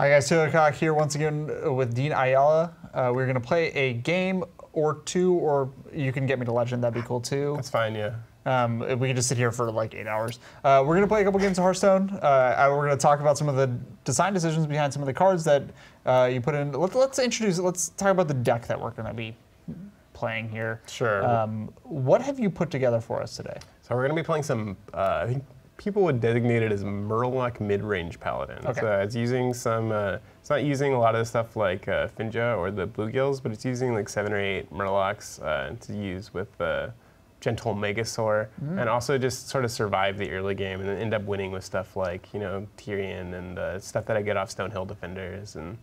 Hi guys, Cooke here once again with Dean Ayala. We're going to play a game or two, or you can get me to Legend, that'd be cool too. That's fine, yeah. We can just sit here for like 8 hours. We're going to play a couple games of Hearthstone. We're going to talk about some of the design decisions behind some of the cards that you put in. Let's talk about the deck that we're going to be playing here. Sure. What have you put together for us today? So we're going to be playing some, I think people would designate it as Murloc Midrange Paladin. Okay. So it's using some, it's not using a lot of the stuff like Finja or the Bluegills, but it's using like 7 or 8 Murlocs to use with the Gentle Megasaur, and also just sort of survive the early game and then end up winning with stuff like, you know, Tyrion and stuff that I get off Stonehill Defenders and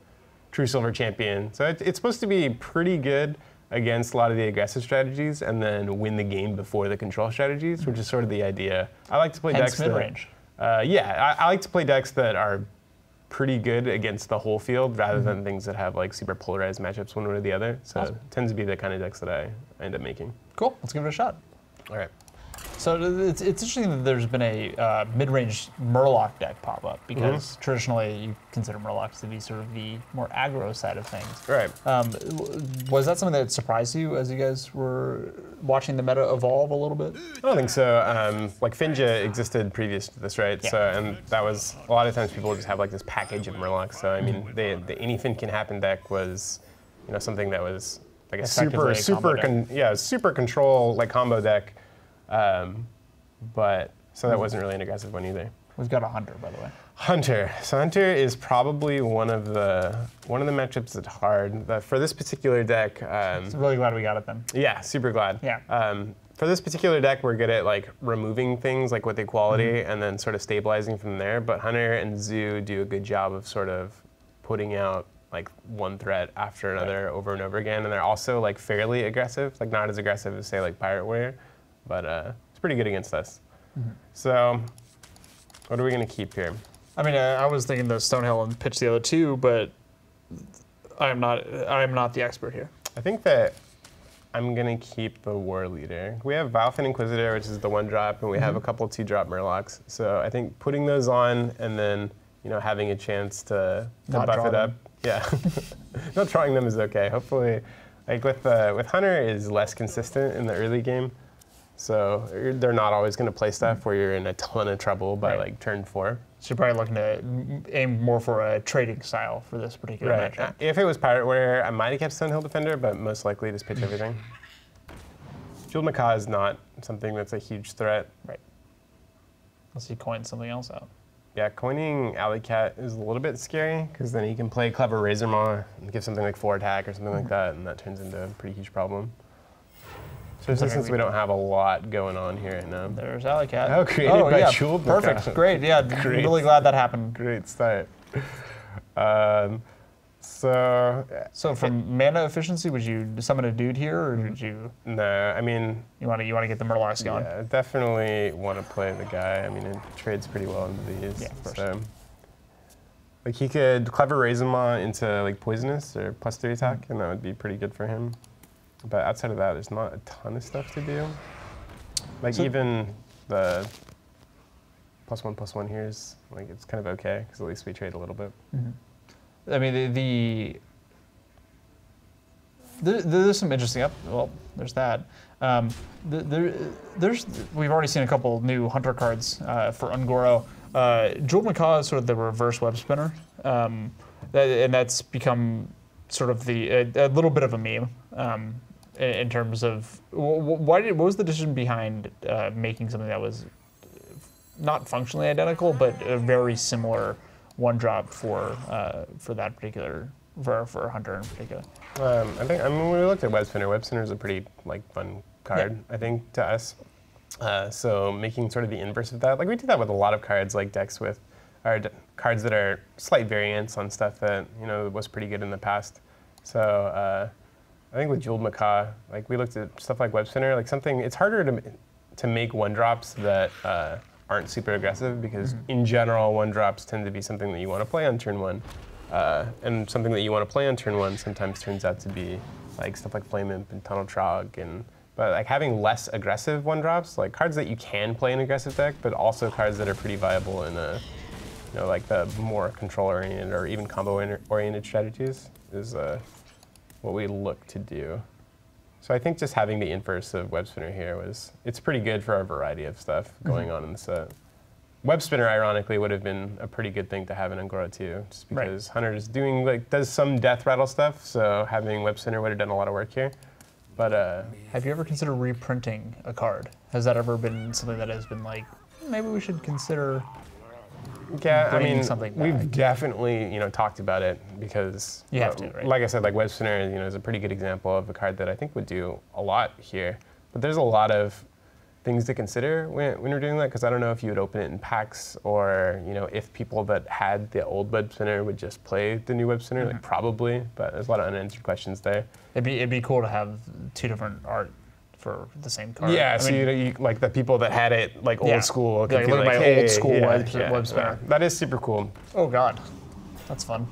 True Silver Champion. So it's supposed to be pretty good against a lot of the aggressive strategies and then win the game before the control strategies, which is sort of the idea. I like to play decks mid-range. Yeah, I like to play decks that are pretty good against the whole field rather than things that have like super polarized matchups one way or the other. So it tends to be the kind of decks that I end up making. Cool, let's give it a shot. All right. So it's interesting that there's been a mid-range Murloc deck pop up because traditionally you consider Murlocs to be sort of the more aggro side of things. Right. Was that something that surprised you as you guys were watching the meta evolve a little bit? I don't think so. Like Finja existed previous to this, right? Yeah. So, and that was a lot of times people just have like this package of Murlocs. So I mean, the anything can happen deck was, you know, something that was like a super control like combo deck. But so that wasn't really an aggressive one either. We've got a Hunter, by the way. Hunter. So Hunter is probably one of the matchups that's hard. For this particular deck, I'm really glad we got it then. Yeah, super glad. Yeah. For this particular deck, we're good at like removing things like with equality and then sort of stabilizing from there. But Hunter and Zoo do a good job of sort of putting out like one threat after another over and over again, and they're also like fairly aggressive, like not as aggressive as say like Pirate Warrior, but it's pretty good against us. So, what are we gonna keep here? I mean, I was thinking the Stonehill and pitch the other two, but I am not the expert here. I think that I'm gonna keep the War Leader. We have Valfin Inquisitor, which is the 1-drop, and we have a couple 2-drop Murlocs. So I think putting those on and then, you know, having a chance to buff it up. Yeah, not drawing them is okay. Hopefully, like with Hunter is less consistent in the early game. So they're not always going to play stuff where you're in a ton of trouble by like turn 4. So you're probably looking to aim more for a trading style for this particular matchup. If it was Pirate Warrior, I might have kept Stonehill Defender, but most likely just pitch everything. Jeweled Macaw is not something that's a huge threat. Right. Unless you coin something else out. Yeah, coining Alley Cat is a little bit scary because then he can play Clever Razor Maw and give something like 4 attack or something like that, and that turns into a pretty huge problem. Especially since we don't have a lot going on here right now. There's Alley Cat. Oh, created by Jeweled Macaw. Perfect. Great. Yeah, Great. Really glad that happened. Great start. So from mana efficiency, would you summon a dude here, or would you? No, I mean you want to get the Murlocs going. Yeah, definitely want to play the guy. I mean, it trades pretty well into these. Yeah, of course. So, like he could Clever Razor Maw into like Poisonous or +3 attack, and that would be pretty good for him. But outside of that, there's not a ton of stuff to do. Like even the +1/+1 here is like it's kind of okay because at least we trade a little bit. I mean, there's some interesting well, there's that. We've already seen a couple new Hunter cards for Ungoro. Jeweled Macaw is sort of the reverse web spinner, and that's become sort of a little bit of a meme in terms of what was the decision behind making something that was not functionally identical but a very similar 1-drop for that particular for Hunter in particular. I mean when we looked at Web Spinner is a pretty like fun card I think to us. So making sort of the inverse of that, like we did that with a lot of cards like decks with cards that are slight variants on stuff that you know was pretty good in the past. So I think with Jeweled Macaw, like we looked at stuff like Web Spinner, like something it's harder to make 1-drops that aren't super aggressive because in general 1-drops tend to be something that you want to play on turn 1, and something that you want to play on turn 1 sometimes turns out to be like stuff like Flame Imp and Tunnel Trog, but like having less aggressive 1-drops, like cards that you can play in aggressive deck, but also cards that are pretty viable in a you know, like the more control-oriented or even combo-oriented strategies is what we look to do. So I think just having the inverse of Web Spinner here it's pretty good for our variety of stuff going on in the set. Web Spinner, ironically, would have been a pretty good thing to have in Un'Goro too, just because Hunter is does some death rattle stuff, so having Web Spinner would have done a lot of work here. But have you ever considered reprinting a card? Has that ever been something that has been like, maybe we should consider? Yeah, I mean, something we've definitely talked about it because you have to, right? Like I said, like Web Spinner, is a pretty good example of a card that I think would do a lot here. But there's a lot of things to consider when you're doing that, because I don't know if you would open it in packs or if people that had the old Web Spinner would just play the new Web Spinner, like probably. But there's a lot of unanswered questions there. It'd be cool to have two different art for the same card. Yeah, so you like the people that had it like old school. Like, look at my old school Web Spinner. That is super cool. Oh God, that's fun.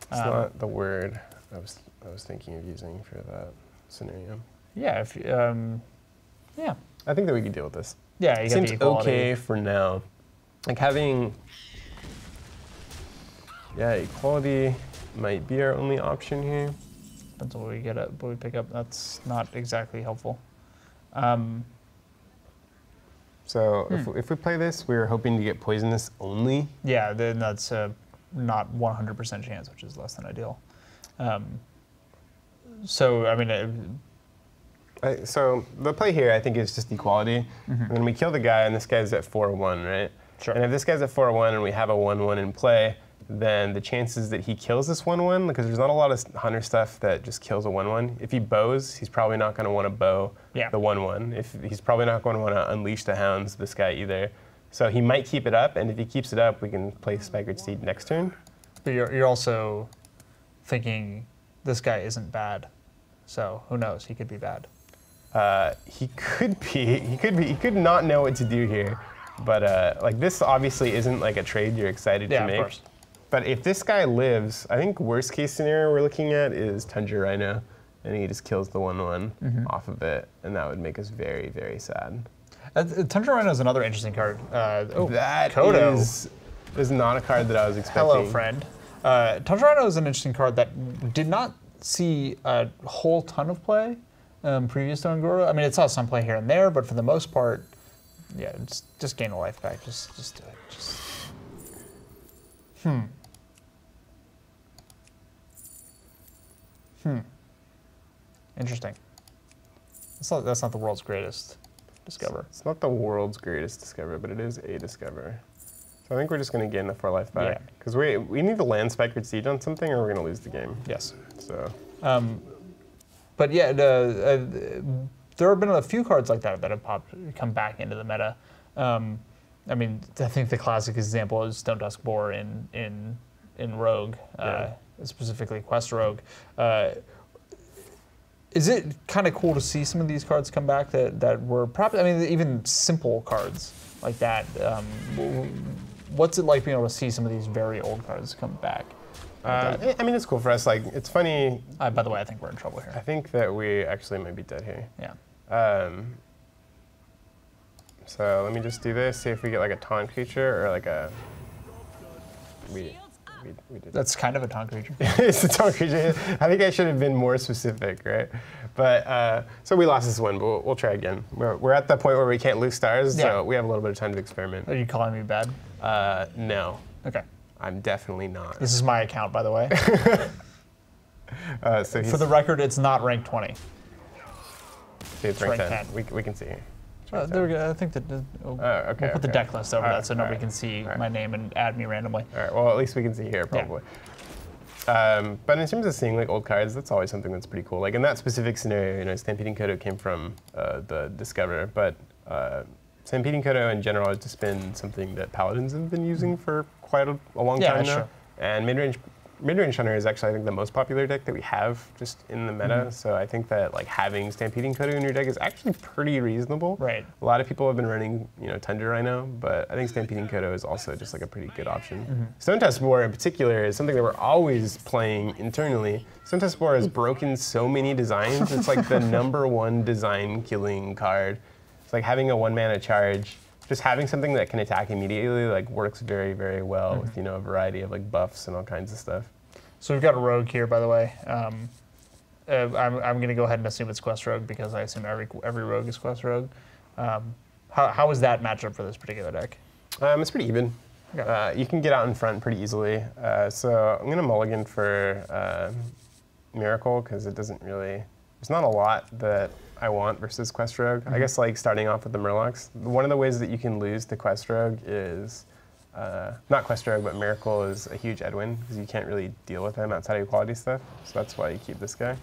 It's not the word I was thinking of using for that scenario. Yeah, if yeah. I think that we can deal with this. Yeah, you seems okay for now. Like having, equality might be our only option here. Depends on what we get at, what we pick up. That's not exactly helpful. So if we play this, we're hoping to get poisonous only. Yeah, then that's a not 100% chance, which is less than ideal. So I mean. So the play here, I think, is just equality. When we kill the guy, and this guy's at 4-1, right? Sure. And if this guy's at 4-1 and we have a 1-1 in play, then the chances that he kills this 1-1, because there's not a lot of Hunter stuff that just kills a 1-1. If he bows, he's probably not going to want to bow the 1-1. He's probably not going to want to unleash the hounds this guy either. So he might keep it up, and if he keeps it up, we can play Spikered Steed next turn. But you're also thinking this guy isn't bad, so who knows? He could be bad. He could be. He could not know what to do here. But like this obviously isn't like a trade you're excited to make. Of course. But if this guy lives, I think worst case scenario we're looking at is Tundra Rhino, and he just kills the 1-1 off of it, and that would make us very, very sad. Tundra Rhino is another interesting card. That Kodo is not a card that I was expecting. Hello, friend. Tundra Rhino is an interesting card that did not see a whole ton of play previous to Un'Goro. I mean, it saw some play here and there, but for the most part, yeah, just gain a life back. Just do it. Interesting. That's not the world's greatest discover. It's not the world's greatest discover, but it is a discover. So I think we're just going to gain the 4 life back. Because we need to land Spikered Siege on something or we're going to lose the game. Yes. So. But yeah, there have been a few cards like that that have come back into the meta. I mean, I think the classic example is Stone Dusk Boar in Rogue, specifically Quest Rogue. Is it kind of cool to see some of these cards come back that were probably, I mean, even simple cards like that? What's it like being able to see some of these very old cards come back? I mean, it's cool for us. Like, it's funny. By the way, I think we're in trouble here. I think that we actually might be dead here. Yeah. So let me just do this. See if we get like a taunt creature or like a. We did. That's kind of a taunt creature. It's a taunt creature. I think I should have been more specific, right? But so we lost this one, but we'll try again. We're at the point where we can't lose stars, so we have a little bit of time to experiment. Are you calling me bad? No. Okay. I'm definitely not. This is my account, by the way. So for the record, it's not rank 20. See, it's rank 10. We can see here. There we go. I think that okay, we'll put the deck list over that so nobody can see right. my name and add me randomly. All right. Well, at least we can see here probably. Yeah. But in terms of seeing like old cards, that's always something that's pretty cool. Like in that specific scenario, Stampeding Kodo came from the Discover, but Stampeding Kodo in general has just been something that Paladins have been using for quite a long time now. Sure. And Midrange Hunter is actually, I think, the most popular deck that we have just in the meta. So I think that like having Stampeding Kodo in your deck is actually pretty reasonable. Right. A lot of people have been running, Tundra Rhino, but I think Stampeding Kodo is also just like a pretty good option. Stone Tusk Boar in particular is something that we're always playing internally. Stone Tusk Boar has broken so many designs. It's like the #1 design killing card. It's like having a 1-mana charge just having something that can attack immediately like works very, very well with a variety of like buffs and all kinds of stuff. So we've got a rogue here, by the way. I'm going to go ahead and assume it's quest rogue because I assume every rogue is quest rogue. How is that matchup for this particular deck? It's pretty even. Okay. You can get out in front pretty easily. So I'm going to mulligan for Miracle because it doesn't really. There's not a lot that I want versus quest rogue. I guess like starting off with the Murlocs. One of the ways that you can lose to quest rogue is not quest rogue, but Miracle is a huge headwind because you can't really deal with him outside of equality stuff. So that's why you keep this guy.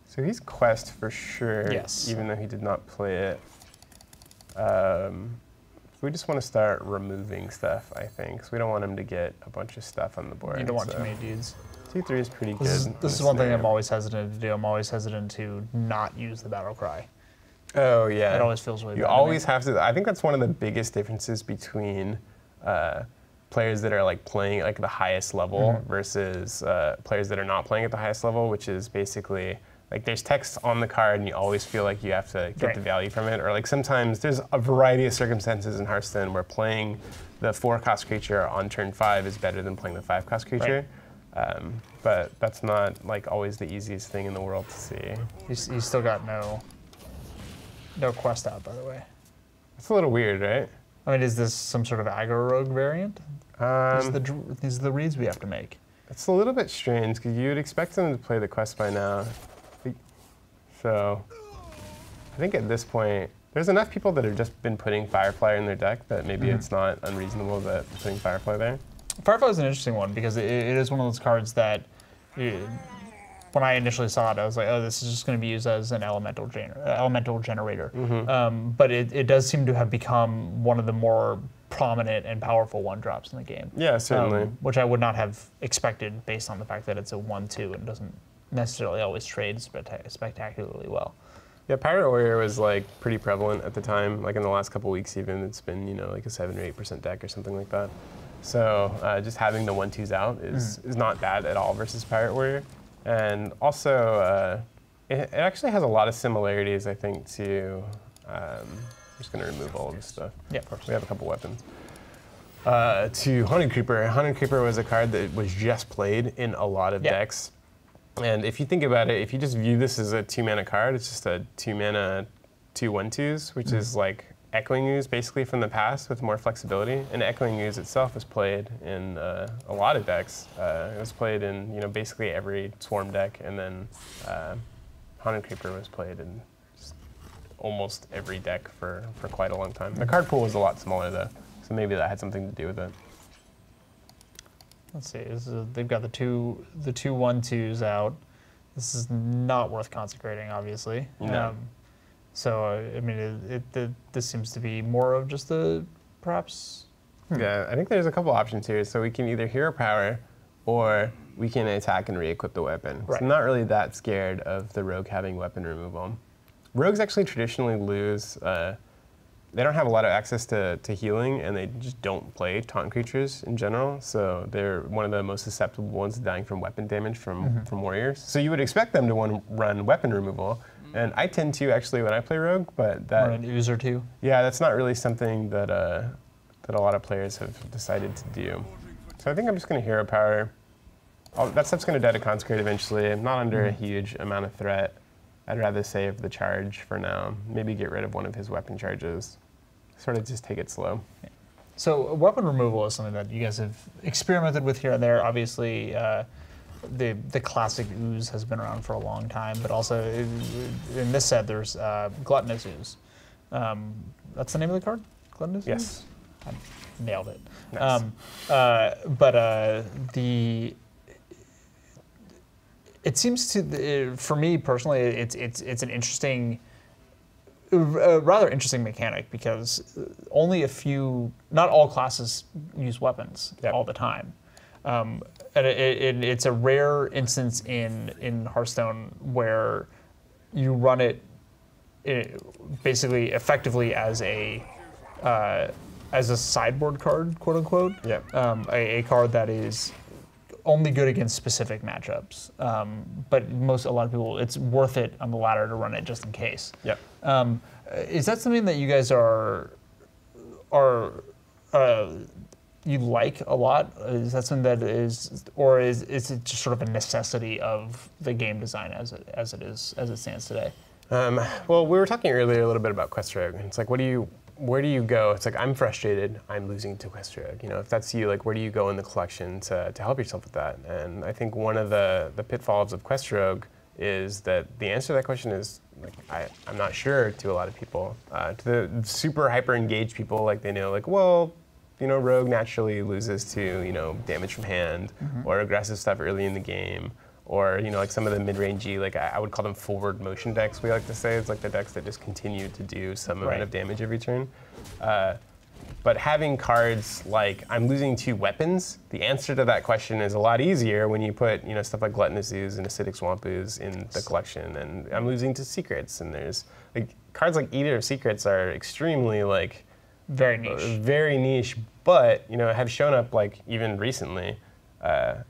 So he's quest for sure, yes. Even though he did not play it. We just want to start removing stuff, I think, because we don't want him to get a bunch of stuff on the board. You don't want too many dudes. 2-3 is pretty good. This is one thing I'm always hesitant to do. I'm always hesitant to not use the battle cry. Oh, yeah. It always feels really bad. You always have to. I think that's one of the biggest differences between players that are like playing like the highest level versus players that are not playing at the highest level, which is basically like there's text on the card and you always feel like you have to get the value from it. Or like sometimes there's a variety of circumstances in Hearthstone where playing the 4-cost creature on turn 5 is better than playing the 5-cost creature. Right. But that's not like always the easiest thing in the world to see. You still got no quest out, by the way. It's a little weird, right? I mean, is this some sort of aggro rogue variant? These are the reads we have to make. It's a little bit strange because you would expect them to play the quest by now. So I think at this point, there's enough people that have just been putting Firefly in their deck that maybe it's not unreasonable that putting Firefly there. Firefly is an interesting one because it is one of those cards that, when I initially saw it, I was like, oh, this is just going to be used as an elemental generator. But it does seem to have become one of the more prominent and powerful 1-drops in the game. Yeah, certainly. Which I would not have expected based on the fact that it's a 1/2 and doesn't necessarily always trade spectacularly well. Yeah, Pirate Warrior was like pretty prevalent at the time. Like in the last couple weeks, even it's been like a 7 or 8% deck or something like that. So just having the 1/2s out is not bad at all versus Pirate Warrior. And also, it actually has a lot of similarities, I think, to. I'm just going to remove all of this stuff. Yeah, of course. We have a couple weapons. To Haunted Creeper. Haunted Creeper was a card that was just played in a lot of decks. And if you think about it, if you just view this as a 2-mana card, it's just a 2-mana 2/1/2s, which is like Echoing Ooze basically from the past with more flexibility. And Echoing Ooze itself was played in a lot of decks. It was played in basically every Swarm deck, and then Haunted Creeper was played in just almost every deck for quite a long time. The card pool was a lot smaller though, so maybe that had something to do with it. Let's see. They've got the two 1/2s out. This is not worth consecrating, obviously. No. So I mean, this seems to be more of just the perhaps. Yeah, I think there's a couple options here. So we can either Hero Power, or we can attack and re-equip the weapon. Right. So I'm not really that scared of the rogue having weapon removal. Rogues actually traditionally lose. They don't have a lot of access to healing, and they just don't play taunt creatures in general. So they're one of the most susceptible ones to dying from weapon damage from warriors. So you would expect them to run weapon removal. And I tend to actually when I play rogue, but that Or an ooze or two. Yeah, that's not really something that that a lot of players have decided to do. So I think I'm just going to Hero Power. That stuff's going to die to Consecrate eventually. I'm not under a huge amount of threat. I'd rather save the charge for now. Maybe get rid of one of his weapon charges. Sort of just take it slow. So weapon removal is something that you guys have experimented with here and there. Obviously, the classic ooze has been around for a long time, but also in this set there's Gluttonous Ooze. That's the name of the card? Gluttonous Yes. Ooze? I nailed it. Nice. It seems to, for me personally, it's an interesting, rather interesting mechanic because only a few, not all classes use weapons all the time. And it's a rare instance in Hearthstone where you run it basically effectively as a sideboard card, quote unquote. Yep. A card that is only good against specific matchups. But a lot of people, it's worth it on the ladder to run it just in case. Yep. Is that something that you guys are are you like a lot? Is that something that is, or is it just sort of a necessity of the game design as it stands today? Well, we were talking earlier a little bit about Quest Rogue, and it's like, where do you go? It's like, I'm frustrated, I'm losing to Quest Rogue. You know, if that's you, like, where do you go in the collection to help yourself with that? And I think one of the pitfalls of Quest Rogue is that the answer to that question is, like, I'm not sure to a lot of people. To the super hyper engaged people, like, they know, like, well, you know, Rogue naturally loses to, you know, damage from hand or aggressive stuff early in the game, or, you know, like some of the mid-rangey, like I would call them forward motion decks, we like to say. It's like the decks that just continue to do some amount of damage every turn. But having cards like, I'm losing 2 weapons, the answer to that question is a lot easier when you put, you know, stuff like Gluttonous Ooze and Acidic Swamp Ooze in the collection. And I'm losing to Secrets, and there's, like, cards like Eater of Secrets are extremely, like, very niche, but, you know, have shown up, like, even recently,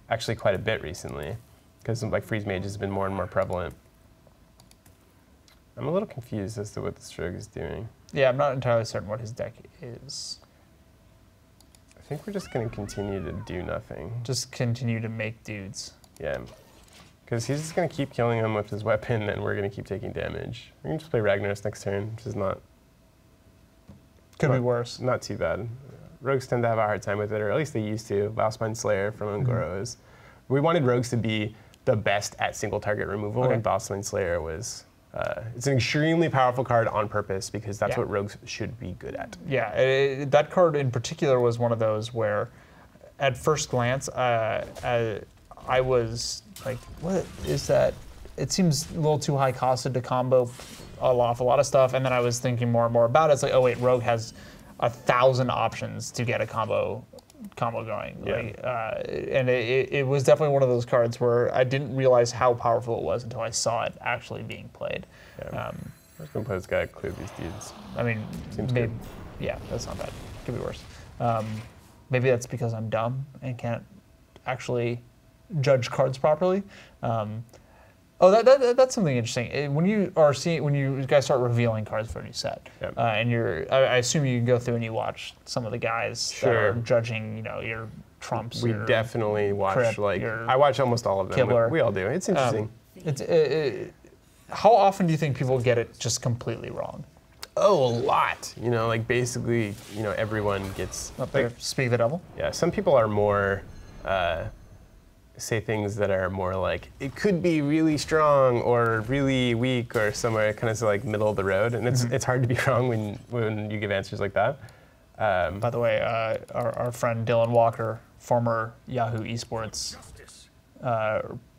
actually quite a bit recently, because, like, Freeze Mage has been more and more prevalent. I'm a little confused as to what this Rogue is doing. Yeah, I'm not entirely certain what his deck is. I think we're just going to continue to do nothing. Just continue to make dudes. Yeah, because he's just going to keep killing him with his weapon, and we're going to keep taking damage. We can just play Ragnaros next turn, which is not... Could be worse. Not too bad. Rogues tend to have a hard time with it, or at least they used to. Valspine Slayer from Ungoro is... We wanted Rogues to be the best at single target removal, and Valspine Slayer was... it's an extremely powerful card on purpose, because that's what Rogues should be good at. Yeah, that card in particular was one of those where, at first glance, I was like, what is that? It seems a little too high costed to combo off a lot of stuff, and then I was thinking more and more about it. It's like, oh wait, Rogue has 1,000 options to get a combo going. Yeah. Like, and it was definitely one of those cards where I didn't realize how powerful it was until I saw it actually being played. Yeah. I'm just going to play this guy, clear these dudes. I mean, Seems good. Yeah, that's not bad. Could be worse. Maybe that's because I'm dumb and can't actually judge cards properly. That's something interesting. When you guys start revealing cards for a new set, and I assume you go through and you watch some of the guys that are judging, you know, your trumps. We definitely watch, Crip, like, I watch almost all of them. Kibler. We all do. It's interesting. How often do you think people get it just completely wrong? Oh, a lot. You know, like, basically, you know, everyone gets... Up there, speak the devil? Yeah, some people are more... say things that are more like, it could be really strong or really weak or somewhere kind of like middle of the road, and it's hard to be wrong when you give answers like that. By the way, our friend Dylan Walker, former Yahoo Esports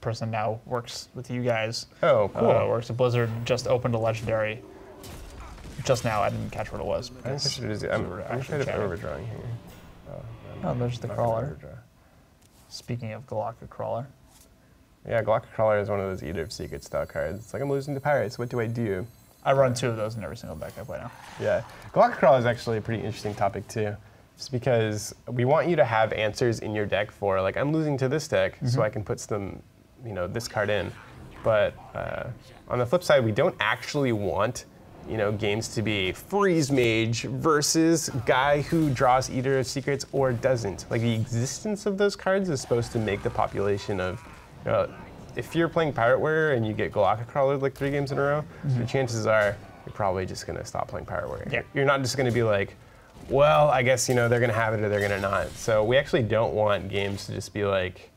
person, now works with you guys. Oh, cool. Works at Blizzard, just opened a legendary just now. I didn't catch what it was. I'm afraid of overdrawing here. Oh, there's the crawler. Speaking of Galactic Crawler. Yeah, Galactic Crawler is one of those Eater of Secrets style cards. It's like, I'm losing to pirates, what do I do? I run 2 of those in every single deck I play now. Yeah, Galactic Crawler is actually a pretty interesting topic too. Just because we want you to have answers in your deck for, like, I'm losing to this deck, so I can put some, you know, this card in. But on the flip side, we don't actually want, you know, games to be Freeze Mage versus guy who draws Eater of Secrets or doesn't. Like, the existence of those cards is supposed to make the population of, you know, if you're playing Pirate Warrior and you get Galactic Crawler like 3 games in a row, the chances are you're probably just going to stop playing Pirate Warrior. Yeah. You're not just going to be like, well, I guess, you know, they're going to have it or they're going to not. So we actually don't want games to just be like,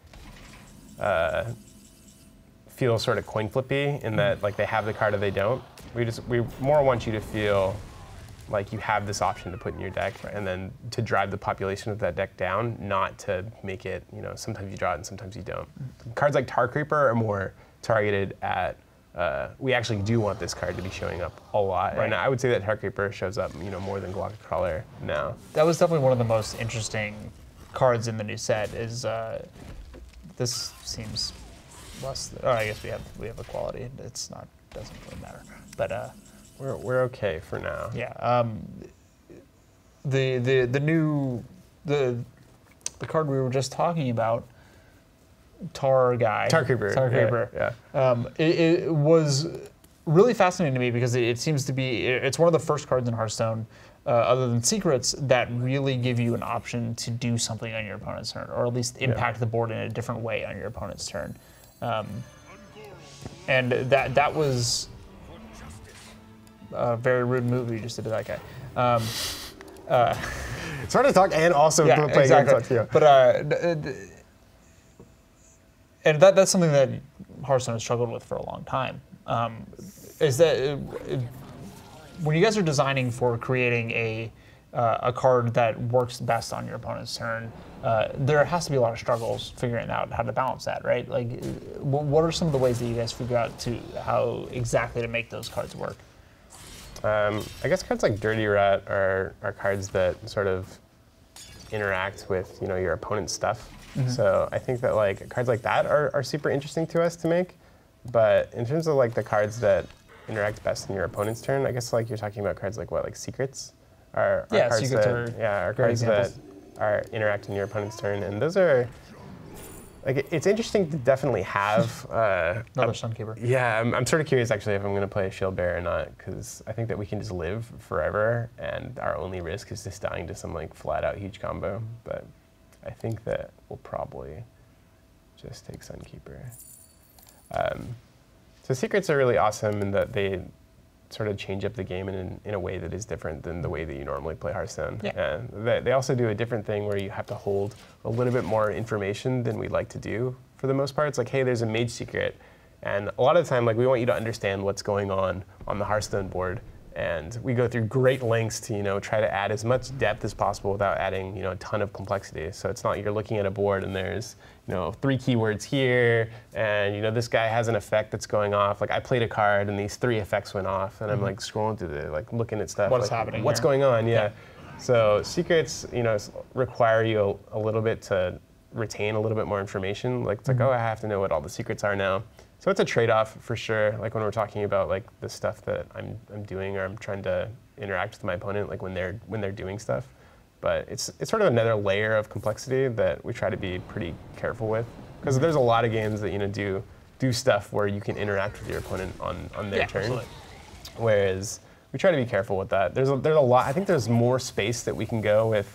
feel sort of coin flippy in that, like, they have the card or they don't. We more want you to feel like you have this option to put in your deck, and then to drive the population of that deck down, not to make it, you know, sometimes you draw it and sometimes you don't. Cards like Tar Creeper are more targeted at, we actually do want this card to be showing up a lot. And I would say that Tar Creeper shows up, you know, more than Galactic Crawler now. That was definitely one of the most interesting cards in the new set. Is this seems less? I guess we have equality. It's not, doesn't really matter. But we're okay for now. Yeah. The new card we were just talking about, Tar Creeper. Yeah. It was really fascinating to me because it seems to be, it's one of the first cards in Hearthstone other than secrets, that really give you an option to do something on your opponent's turn, or at least impact the board in a different way on your opponent's turn. And that was a very rude move you just did to that guy. It's hard to talk and also play exactly. games. Yeah. But and that's something that Hearthstone has struggled with for a long time. Is that when you guys are designing for creating a card that works best on your opponent's turn, there has to be a lot of struggles figuring out how to balance that, right? Like, what are some of the ways that you guys figure out how exactly to make those cards work? I guess cards like Dirty Rat are cards that sort of interact with your opponent's stuff. Mm-hmm. So I think that like cards like that are super interesting to us to make. But in terms of like the cards that interact best in your opponent's turn, I guess like you're talking about cards like what, like Secrets? Are cards Secrets are cards that are interact in your opponent's turn, and those are like it's interesting to definitely have another Sunkeeper. Yeah, I'm sort of curious actually if I'm going to play Shield Bearer or not, because I think that we can just live forever, and our only risk is just dying to some like flat out huge combo. But I think that we'll probably just take Sunkeeper. So Secrets are really awesome in that they sort of change up the game in a way that is different than the way that you normally play Hearthstone. Yeah. And they also do a different thing where you have to hold a little bit more information than we like to do for the most part. It's like, hey, there's a mage secret. And a lot of the time, like, we want you to understand what's going on the Hearthstone board. And we go through great lengths to, try to add as much depth as possible without adding, a ton of complexity. So it's not you're looking at a board and there's, 3 keywords here, and this guy has an effect that's going off. Like I played a card and these 3 effects went off, and I'm like scrolling through looking at stuff. What's like, happening? What's going on? Yeah. So Secrets, require you a little bit to retain a little bit more information. Like it's like, oh, I have to know what all the secrets are now. So it's a trade-off for sure. Like when we're talking about like the stuff that I'm doing, or I'm trying to interact with my opponent, like when they're doing stuff. But it's sort of another layer of complexity that we try to be pretty careful with, because there's a lot of games that do stuff where you can interact with your opponent on their turn. Absolutely. Whereas we try to be careful with that. There's a lot. I think there's more space that we can go with,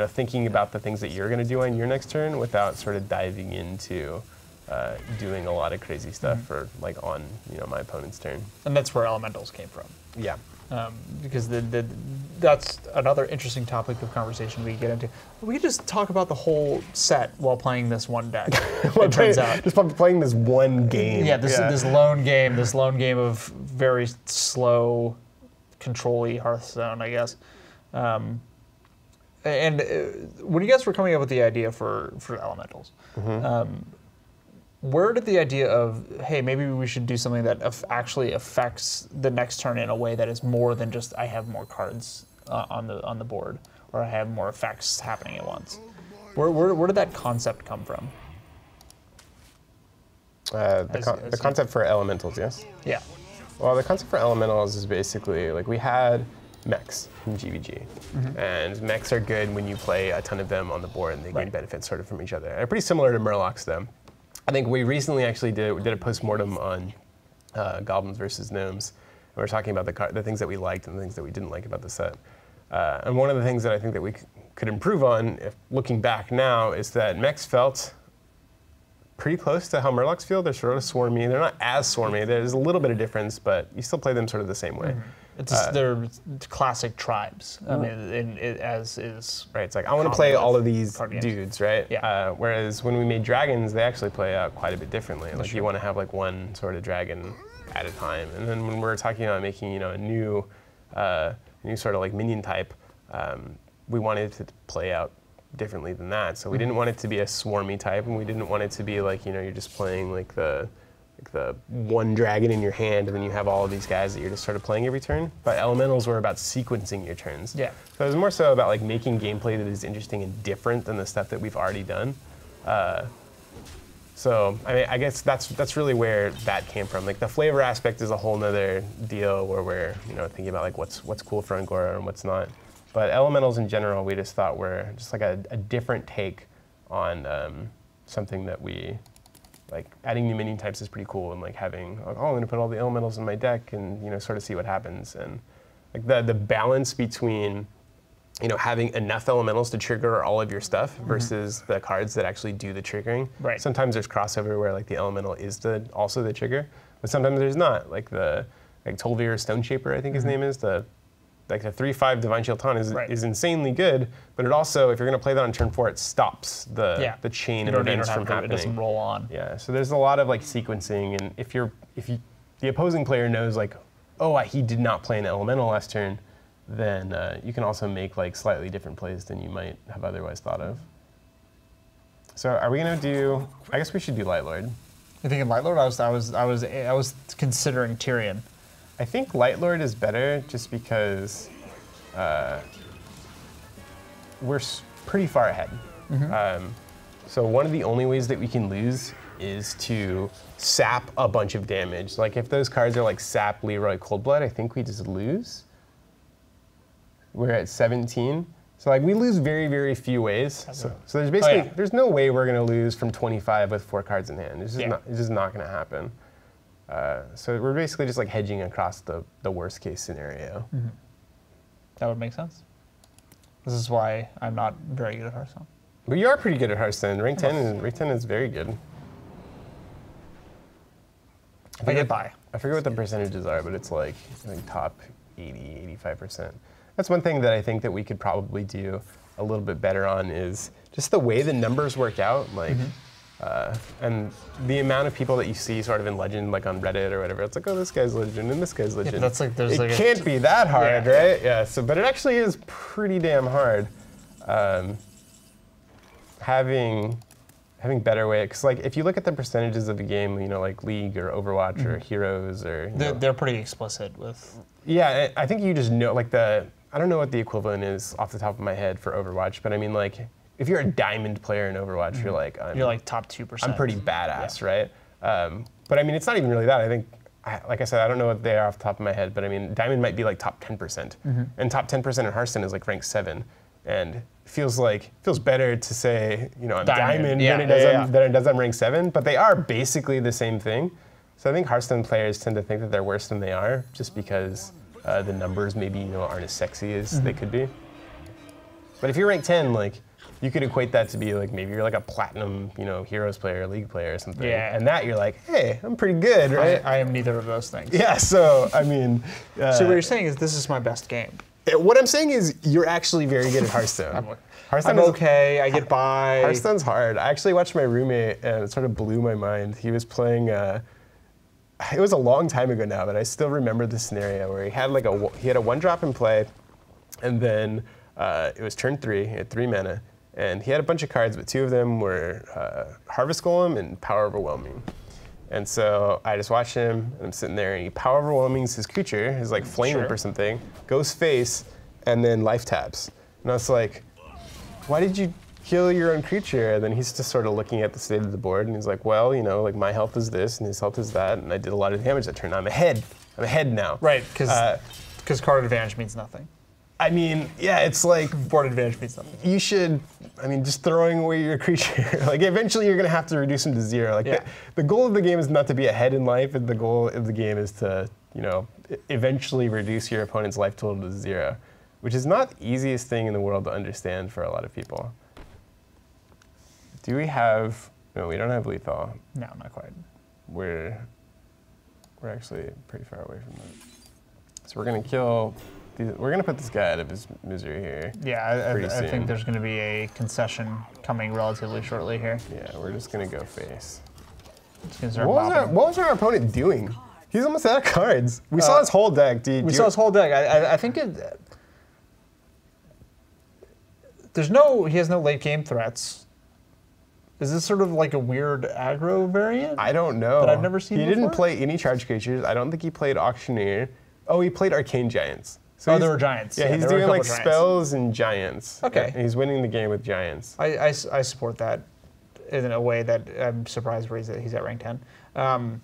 thinking about the things that you're going to do on your next turn without sort of diving into doing a lot of crazy stuff for like on my opponent's turn. And that's where Elementals came from. Yeah. Because that's another interesting topic of conversation we get into. We could just talk about the whole set while playing this one deck. It turns out. Just playing this one game. Yeah, this lone game of very slow, control-y Hearthstone, I guess. And when you guys were coming up with the idea for Elementals, where did the idea of, hey, maybe we should do something that actually affects the next turn in a way that is more than just I have more cards on the board, or I have more effects happening at once? Where did that concept come from? The concept for Elementals, yes? Yeah. Well, the concept for Elementals is basically like we had mechs from GVG, and mechs are good when you play a ton of them on the board, and they gain benefits sort of from each other. They're pretty similar to Murlocs, though. I think we recently actually did a postmortem on Goblins versus Gnomes, and we were talking about the things that we liked and the things that we didn't like about the set. And one of the things that I think that we could improve on, if looking back now, is that mechs felt pretty close to how Murlocs feel. They're sort of swarmy. They're not as swarmy. There's a little bit of difference, but you still play them sort of the same way. It's just, they're classic tribes. I mean, as is. Right. It's like I want to play all of these dudes, right? Yeah. Whereas when we made dragons, they actually play out quite a bit differently. Like you want to have like one sort of dragon at a time, and then when we're talking about making a new sort of like minion type, we wanted it to play out differently than that. So we didn't want it to be a swarmy type, and we didn't want it to be like you're just playing like the one dragon in your hand, and then you have all of these guys that you're just sort of playing every turn. But Elementals were about sequencing your turns. Yeah. So it was more so about like making gameplay that is interesting and different than the stuff that we've already done. So I mean, I guess that's really where that came from. Like the flavor aspect is a whole nother deal where we're thinking about like what's cool for Angora and what's not. But Elementals in general, we just thought were just like a different take on something that we. Like adding new minion types is pretty cool, and like having, oh, I'm gonna put all the Elementals in my deck and sort of see what happens. And like the balance between, you know, having enough elementals to trigger all of your stuff versus the cards that actually do the triggering. Right. Sometimes there's crossover where like the elemental is also the trigger, but sometimes there's not. Like Tolvir Stone Shaper, I think his name is, the 3/5 Divine Shield Taunt is insanely good, but it also, if you're going to play that on turn 4, it stops the chain of events from happening. It doesn't roll on. Yeah, so there's a lot of like sequencing, and if the opposing player knows like, oh, he did not play an elemental last turn, then you can also make like slightly different plays than you might have otherwise thought of. So are we going to do? I guess we should do Light Lord. You thinking Light Lord? I was considering Tyrion. I think Light Lord is better just because we're pretty far ahead. So one of the only ways that we can lose is to sap a bunch of damage. Like if those cards are like Sap, Leroy, Coldblood, I think we just lose. We're at 17. So like we lose very, very few ways. So there's basically, there's no way we're gonna lose from 25 with 4 cards in hand. It's just not gonna happen. So we're basically just like hedging across the worst case scenario. That would make sense. This is why I'm not very good at Hearthstone. But you are pretty good at Hearthstone. Rank 10 is very good. I get by. I forget what the percentages are, but it's like top 80, 85%. That's one thing that I think that we could probably do a little bit better on is just the way the numbers work out. Like, and the amount of people that you see sort of in Legend, like on Reddit or whatever, it's like, oh, this guy's Legend and this guy's Legend. Yeah, that's like, it can't be that hard, right? Yeah. So, but it actually is pretty damn hard. Having better way, because like if you look at the percentages of the game, you know, like League or Overwatch or Heroes or they're pretty explicit with. Yeah, I think you just know like I don't know what the equivalent is off the top of my head for Overwatch, but I mean like if you're a diamond player in Overwatch, you're like top 2%. I'm pretty badass, right? But I mean it's not even really that. I think, like I said, I don't know what they are off the top of my head, but I mean diamond might be like top 10%, and top 10% in Hearthstone is like rank 7, and feels better to say, you know, I'm diamond than it does I'm rank 7, but they are basically the same thing. So I think Hearthstone players tend to think that they're worse than they are, just because the numbers maybe, you know, aren't as sexy as they could be. But if you're rank 10, like you could equate that to be like maybe you're like a platinum, you know, Heroes player, League player or something. Yeah. And that you're like, hey, I'm pretty good, right? I am neither of those things. Yeah. So I mean. So what you're saying is this is my best game. What I'm saying is you're actually very good at Hearthstone. I'm okay, I get by. Hearthstone's hard. I actually watched my roommate and it sort of blew my mind. He was playing, it was a long time ago now, but I still remember the scenario where he had like he had a 1-drop in play, and then it was turn 3, he had 3 mana, and he had a bunch of cards, but 2 of them were Harvest Golem and Power Overwhelming. And so I just watched him, and I'm sitting there, and he Power Overwhelmings his creature, his like Flame Whip or something, goes face, and then life taps. And I was like, why did you kill your own creature? And then he's just sort of looking at the state of the board, and he's like, well, you know, like my health is this, and his health is that, and I did a lot of damage that turn. I'm ahead now. Right, because card advantage means nothing. I mean, yeah, it's like board advantage means nothing. You should, I mean, just throwing away your creature. Like eventually you're gonna have to reduce him to 0. Like the goal of the game is not to be ahead in life, and the goal of the game is to, you know, eventually reduce your opponent's life total to 0, which is not the easiest thing in the world to understand for a lot of people. Do we have, no, we don't have lethal. No, not quite. We're actually pretty far away from that. So we're gonna kill. We're going to put this guy out of his misery here. Yeah, I think there's going to be a concession coming relatively shortly here. Yeah, we're just going to go face. What was our opponent doing? He's almost out of cards. We saw his whole deck, dude. We saw his whole deck. I think it... He has no late game threats. Is this sort of like a weird aggro variant? I don't know. That I've never seen before? He didn't play any charge creatures. I don't think he played Auctioneer. Oh, he played Arcane Giants. So there were Giants. Yeah, he's doing like spells and Giants. Okay. And he's winning the game with Giants. I support that in a way that I'm surprised where he's at rank 10.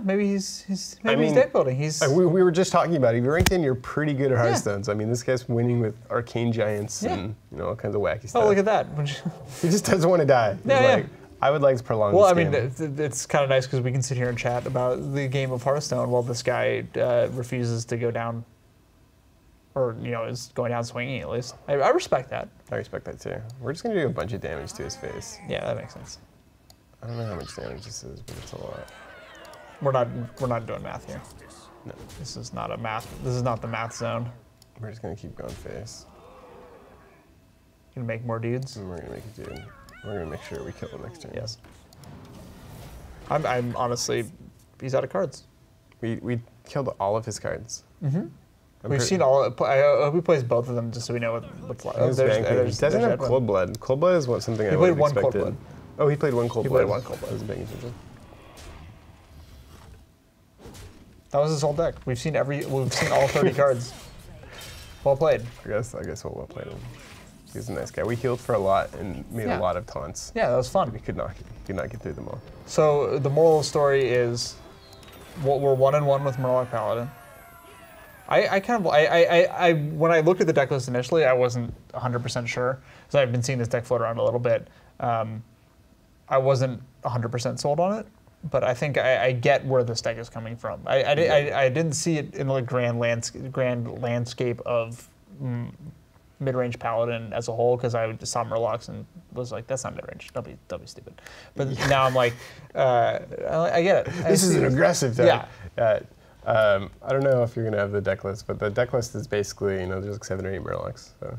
Maybe he's deck building. We were just talking about it. If you're ranked 10, you're pretty good at Hearthstones. I mean, this guy's winning with Arcane Giants and all kinds of wacky stuff. Oh, look at that. He just doesn't want to die. He's like, I would like to prolong Well, this I mean, game. it's kind of nice because we can sit here and chat about the game of Hearthstone while this guy refuses to go down, or is going down swinging at least. I respect that. I respect that too. We're just gonna do a bunch of damage to his face. Yeah, that makes sense. I don't know how much damage this is, but it's a lot. We're not doing math here. No. This is not a math. This is not the math zone. We're just gonna keep going face. Gonna make more dudes. And we're gonna make a dude. We're gonna make sure we kill him next turn. Yes. I'm honestly, he's out of cards. We killed all of his cards. We've seen all. I hope he plays both of them just so we know what's like. He doesn't have Cold Blood. Cold Blood is something I would have expected. Cold Blood. Oh, he played one Cold Blood. He played one Cold Blood. I wasn't paying attention. That was his whole deck. We've seen all 30 cards. Well played. I guess we'll well played him. He's a nice guy. We healed for a lot and made a lot of taunts. Yeah, that was fun. We could not get through them all. So the moral of the story is, we're 1-1 with Murloc Paladin. When I looked at the deck list initially, I wasn't 100% sure, because I've been seeing this deck float around a little bit. I wasn't 100% sold on it, but I think I get where this deck is coming from. I didn't see it in the grand landscape of mid-range Paladin as a whole, because I just saw Murlocs and was like, that's not mid-range. Don't be stupid. But now I'm like, I get it. This is an aggressive deck. Yeah. I don't know if you're gonna have the deck list, but the deck list is basically, there's like 7 or 8 Murlocs. So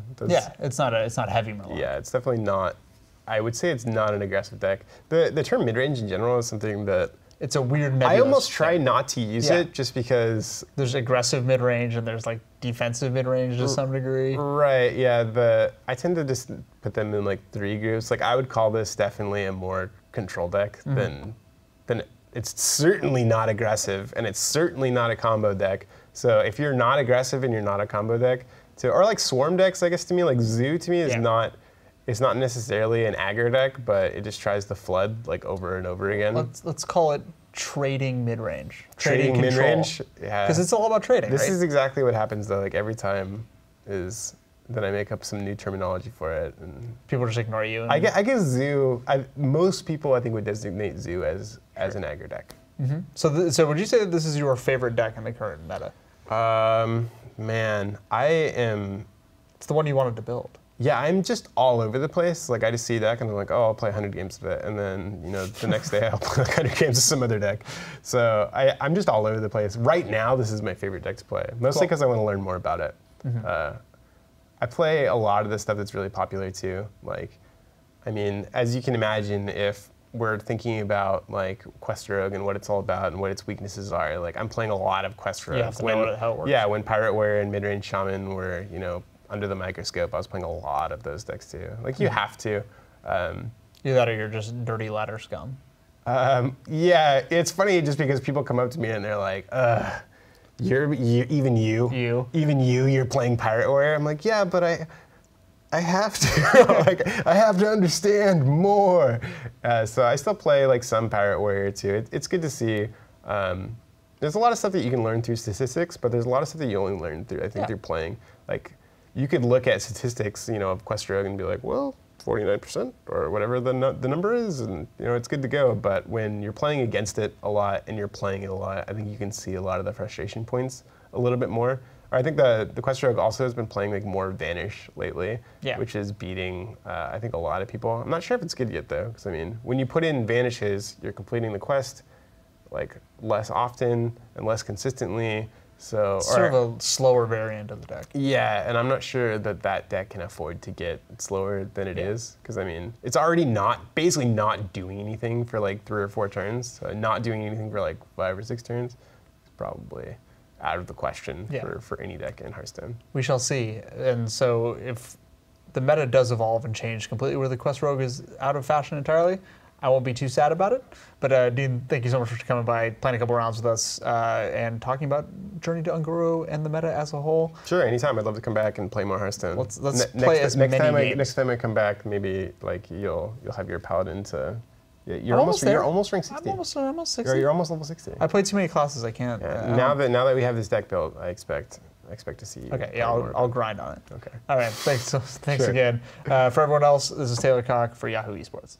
it's not heavy Murloc. Yeah, it's definitely not. I would say it's not an aggressive deck. The term mid-range in general is something that it's a weird nebulous I almost try not to use it just because there's aggressive mid-range and there's like defensive mid-range to some degree. Right, yeah. I tend to just put them in like 3 groups. Like I would call this definitely a more control deck than it's certainly not aggressive, and it's certainly not a combo deck. So if you're not aggressive and you're not a combo deck, or like swarm decks, I guess to me, like Zoo to me is not. It's not necessarily an aggro deck, but it just tries to flood like over and over again. Let's call it trading mid-range. Trading mid-range, yeah. Because it's all about trading. This right? is exactly what happens though. Like every time is then I make up some new terminology for it, and people just ignore you. I guess Zoo. Most people I think would designate Zoo as an aggro deck. So would you say that this is your favorite deck in the current meta? Man, I am. It's the one you wanted to build. Yeah, I'm just all over the place. Like I just see a deck and I'm like, oh, I'll play 100 games of it, and then the next day I'll play like 100 games of some other deck. So I'm just all over the place. Right now, this is my favorite deck to play, mostly because I want to learn more about it. I play a lot of the stuff that's really popular too. Like, I mean, as you can imagine, if we're thinking about like Quest Rogue and what it's all about and what its weaknesses are, like I'm playing a lot of Quest Rogue. You have to know how it works. Yeah, when Pirate Warrior and Midrange Shaman were, under the microscope, I was playing a lot of those decks too. Like you have to. Either that or you're just dirty ladder scum. Yeah, it's funny just because people come up to me and they're like, even you're playing Pirate Warrior. I'm like, yeah, but I have to. Like, I have to understand more. So I still play like some Pirate Warrior too. It's good to see. There's a lot of stuff that you can learn through statistics, but there's a lot of stuff that you only learn through, I think, through playing. Like, you could look at statistics, of Quest Rogue and be like, well, 49% or whatever the number is, and it's good to go. But when you're playing against it a lot and you're playing it a lot, I think you can see a lot of the frustration points a little bit more. Or I think the Quest Rogue also has been playing like more Vanish lately, which is beating I think a lot of people. I'm not sure if it's good yet though, because I mean, when you put in Vanishes, you're completing the quest like less often and less consistently. So sort of a slower variant of the deck. Yeah, and I'm not sure that deck can afford to get slower than it is, because I mean, it's already basically not doing anything for like 3 or 4 turns. So not doing anything for like 5 or 6 turns is probably out of the question for any deck in Hearthstone. We shall see. And so if the meta does evolve and change completely where the Quest Rogue is out of fashion entirely, I won't be too sad about it. But Dean, thank you so much for coming by, playing a couple rounds with us, and talking about Journey to Unguru and the meta as a whole. Sure, anytime. I'd love to come back and play more Hearthstone. Let's play as many games. Next time I come back, maybe like you'll have your Paladin to. Yeah, you're almost rank 60. I'm almost 60. You're almost level 60. I played too many classes. I can't. Yeah, now that we have this deck built, I expect to see you. Okay, yeah, I'll grind on it. Okay. All right, thanks again. For everyone else, this is Taylor Cooke for Yahoo Esports.